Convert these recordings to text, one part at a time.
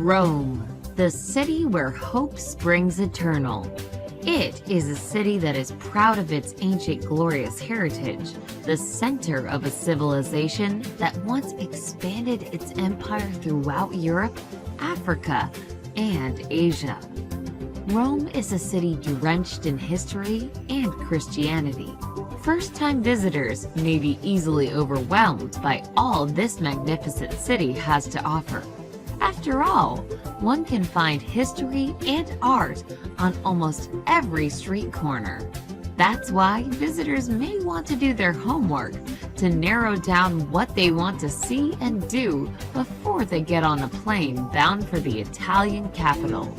Rome, the city where hope springs eternal. It is a city that is proud of its ancient glorious heritage, the center of a civilization that once expanded its empire throughout Europe, Africa, and Asia. Rome is a city drenched in history and Christianity. First-time visitors may be easily overwhelmed by all this magnificent city has to offer. After all, one can find history and art on almost every street corner. That's why visitors may want to do their homework to narrow down what they want to see and do before they get on a plane bound for the Italian capital.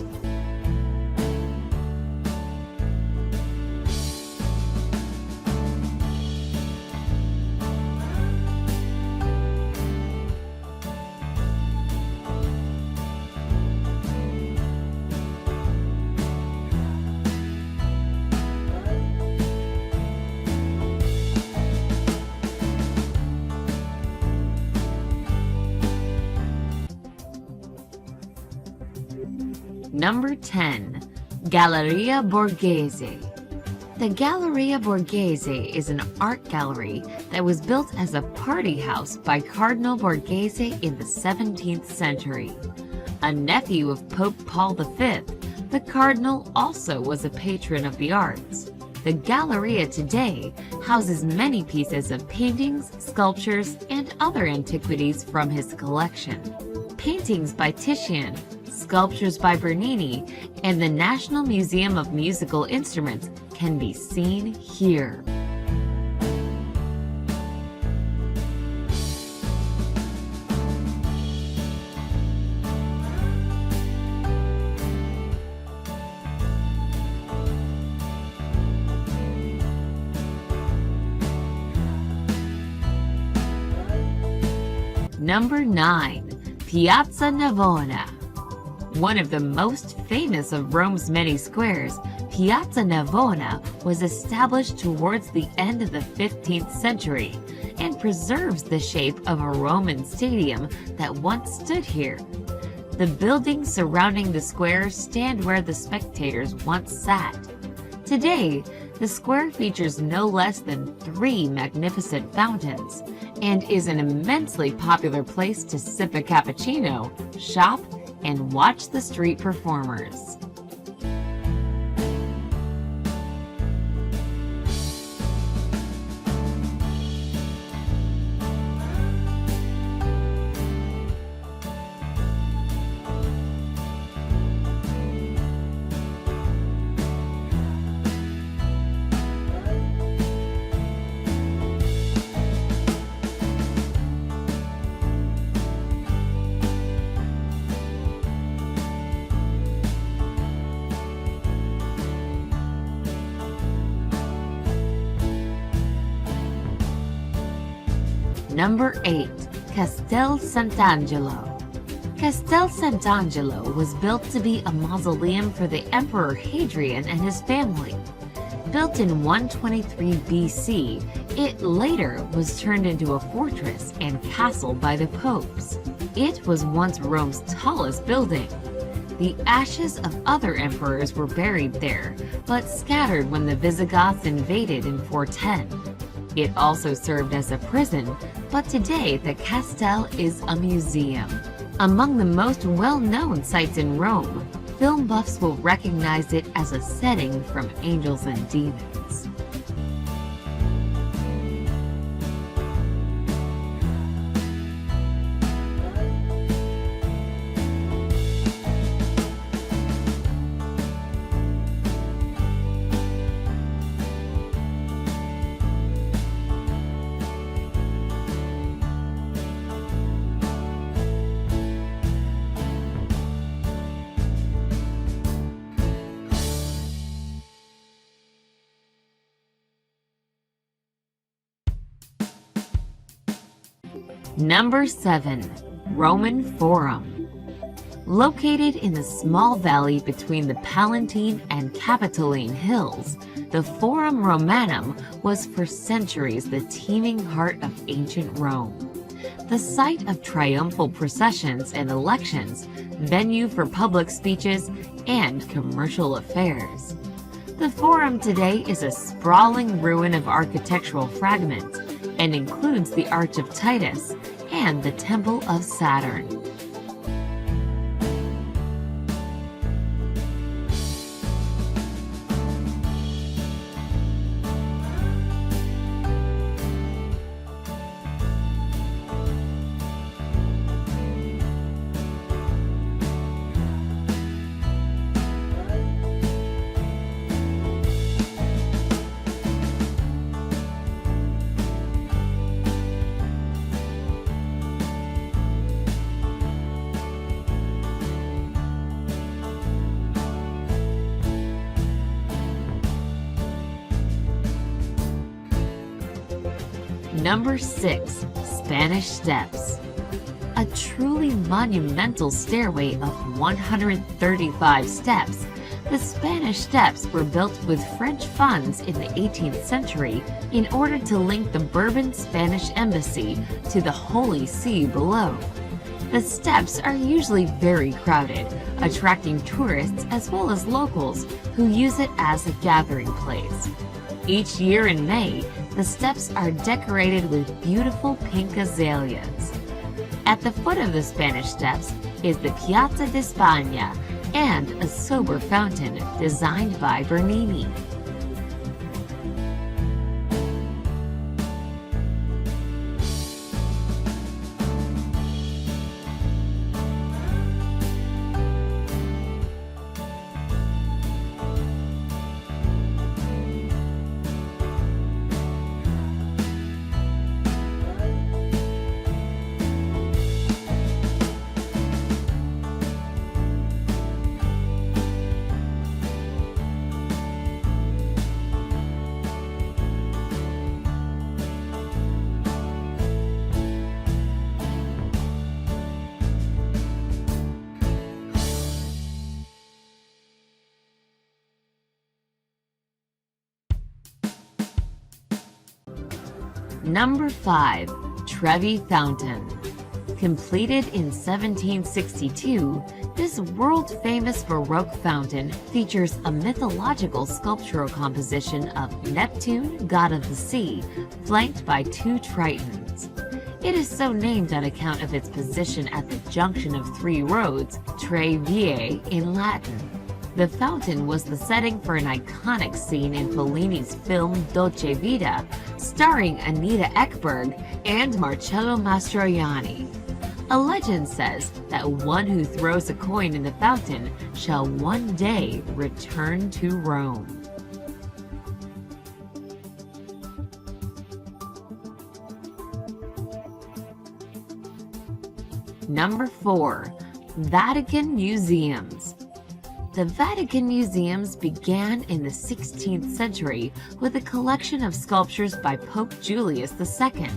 Number 10. Galleria Borghese. The Galleria Borghese is an art gallery that was built as a party house by Cardinal Borghese in the 17th century. A nephew of Pope Paul V, the cardinal also was a patron of the arts. The Galleria today houses many pieces of paintings, sculptures, and other antiquities from his collection. Paintings by Titian, sculptures by Bernini, and the National Museum of Musical Instruments can be seen here. Number 9. Piazza Navona. One of the most famous of Rome's many squares, Piazza Navona was established towards the end of the 15th century and preserves the shape of a Roman stadium that once stood here. The buildings surrounding the square stand where the spectators once sat. Today, the square features no less than 3 magnificent fountains and is an immensely popular place to sip a cappuccino, shop, and watch the street performers. Number 8. Castel Sant'Angelo. Castel Sant'Angelo was built to be a mausoleum for the Emperor Hadrian and his family. Built in 123 BC, it later was turned into a fortress and castle by the popes. It was once Rome's tallest building. The ashes of other emperors were buried there, but scattered when the Visigoths invaded in 410. It also served as a prison, but today the castle is a museum. Among the most well-known sites in Rome, film buffs will recognize it as a setting from Angels and Demons. Number 7. Roman Forum. Located in the small valley between the Palatine and Capitoline hills, the Forum Romanum was for centuries the teeming heart of ancient Rome. The site of triumphal processions and elections, venue for public speeches, and commercial affairs. The Forum today is a sprawling ruin of architectural fragments and includes the Arch of Titus and the Temple of Saturn. Number 6. Spanish Steps. A truly monumental stairway of 135 steps, the Spanish Steps were built with French funds in the 18th century in order to link the Bourbon Spanish embassy to the Holy See below. The steps are usually very crowded, attracting tourists as well as locals who use it as a gathering place. Each year in May, the steps are decorated with beautiful pink azaleas. At the foot of the Spanish Steps is the Piazza di Spagna and a sober fountain designed by Bernini. Number 5. Trevi Fountain. Completed in 1762, this world-famous Baroque fountain features a mythological sculptural composition of Neptune, god of the sea, flanked by 2 tritons. It is so named on account of its position at the junction of 3 roads, Tre Vie in Latin. The fountain was the setting for an iconic scene in Fellini's film Dolce Vita, starring Anita Ekberg and Marcello Mastroianni. A legend says that one who throws a coin in the fountain shall one day return to Rome. Number 4. Vatican Museums. The Vatican Museums began in the 16th century with a collection of sculptures by Pope Julius II.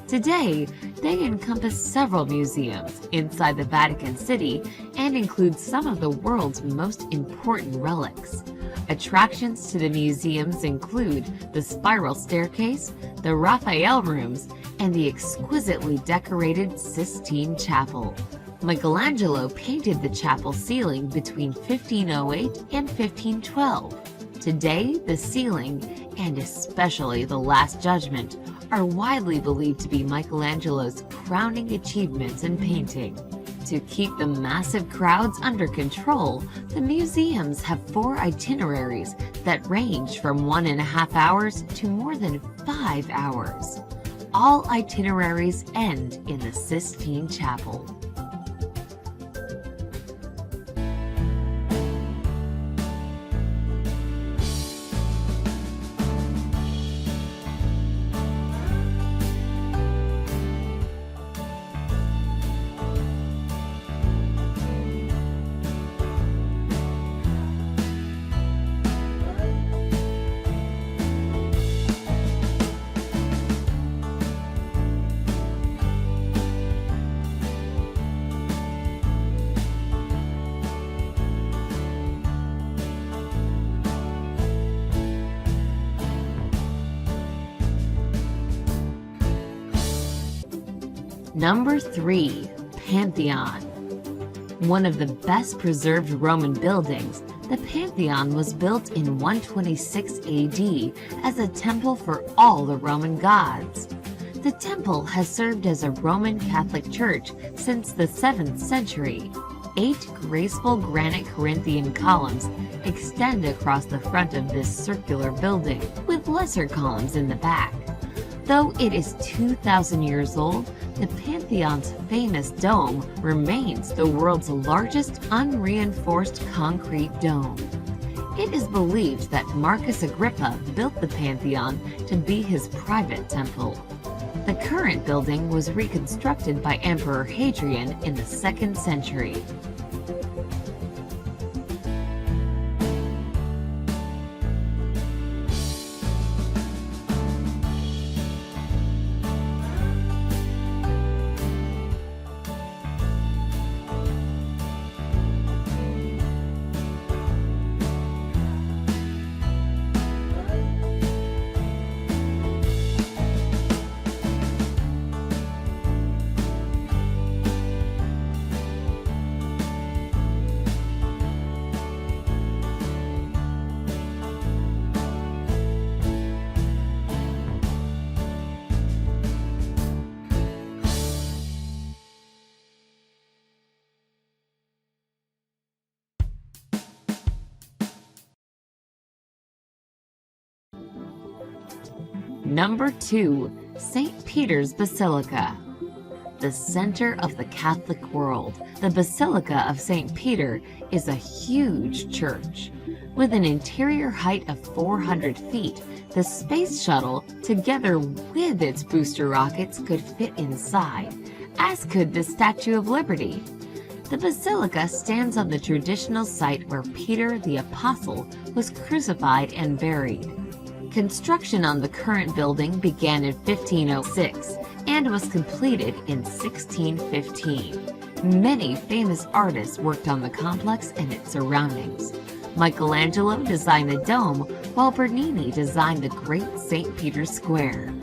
Today, they encompass several museums inside the Vatican City and include some of the world's most important relics. Attractions to the museums include the spiral staircase, the Raphael rooms, and the exquisitely decorated Sistine Chapel. Michelangelo painted the chapel ceiling between 1508 and 1512. Today, the ceiling, and especially the Last Judgment, are widely believed to be Michelangelo's crowning achievements in painting. To keep the massive crowds under control, the museums have 4 itineraries that range from 1.5 hours to more than 5 hours. All itineraries end in the Sistine Chapel. Number 3. Pantheon. One of the best preserved Roman buildings, the Pantheon was built in 126 AD as a temple for all the Roman gods. The temple has served as a Roman Catholic church since the 7th century. 8 graceful granite Corinthian columns extend across the front of this circular building, with lesser columns in the back. Though it is 2,000 years old, the Pantheon's famous dome remains the world's largest unreinforced concrete dome. It is believed that Marcus Agrippa built the Pantheon to be his private temple. The current building was reconstructed by Emperor Hadrian in the 2nd century. Number 2. St. Peter's Basilica. The center of the Catholic world, the Basilica of St. Peter is a huge church. With an interior height of 400 feet, the space shuttle, together with its booster rockets, could fit inside, as could the Statue of Liberty. The basilica stands on the traditional site where Peter the Apostle was crucified and buried. Construction on the current building began in 1506 and was completed in 1615. Many famous artists worked on the complex and its surroundings. Michelangelo designed the dome, while Bernini designed the Great St. Peter's Square.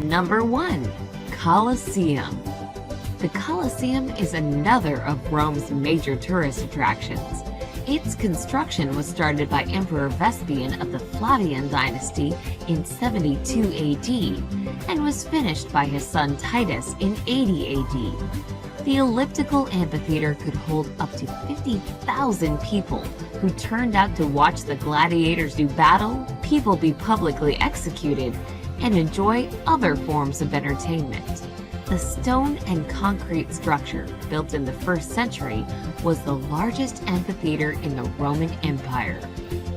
Number 1. Colosseum. The Colosseum is another of Rome's major tourist attractions. Its construction was started by Emperor Vespasian of the Flavian dynasty in 72 AD and was finished by his son Titus in 80 AD. The elliptical amphitheater could hold up to 50,000 people who turned out to watch the gladiators do battle, people be publicly executed, and enjoy other forms of entertainment. The stone and concrete structure, built in the 1st century, was the largest amphitheater in the Roman Empire.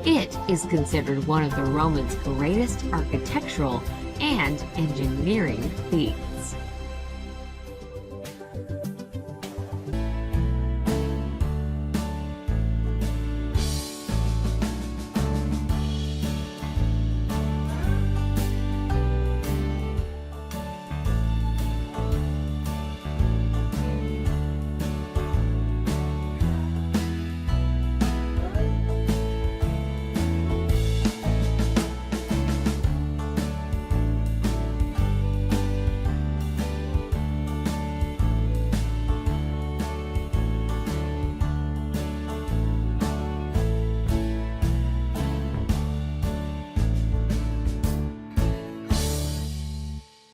It is considered one of the Romans' greatest architectural and engineering feats.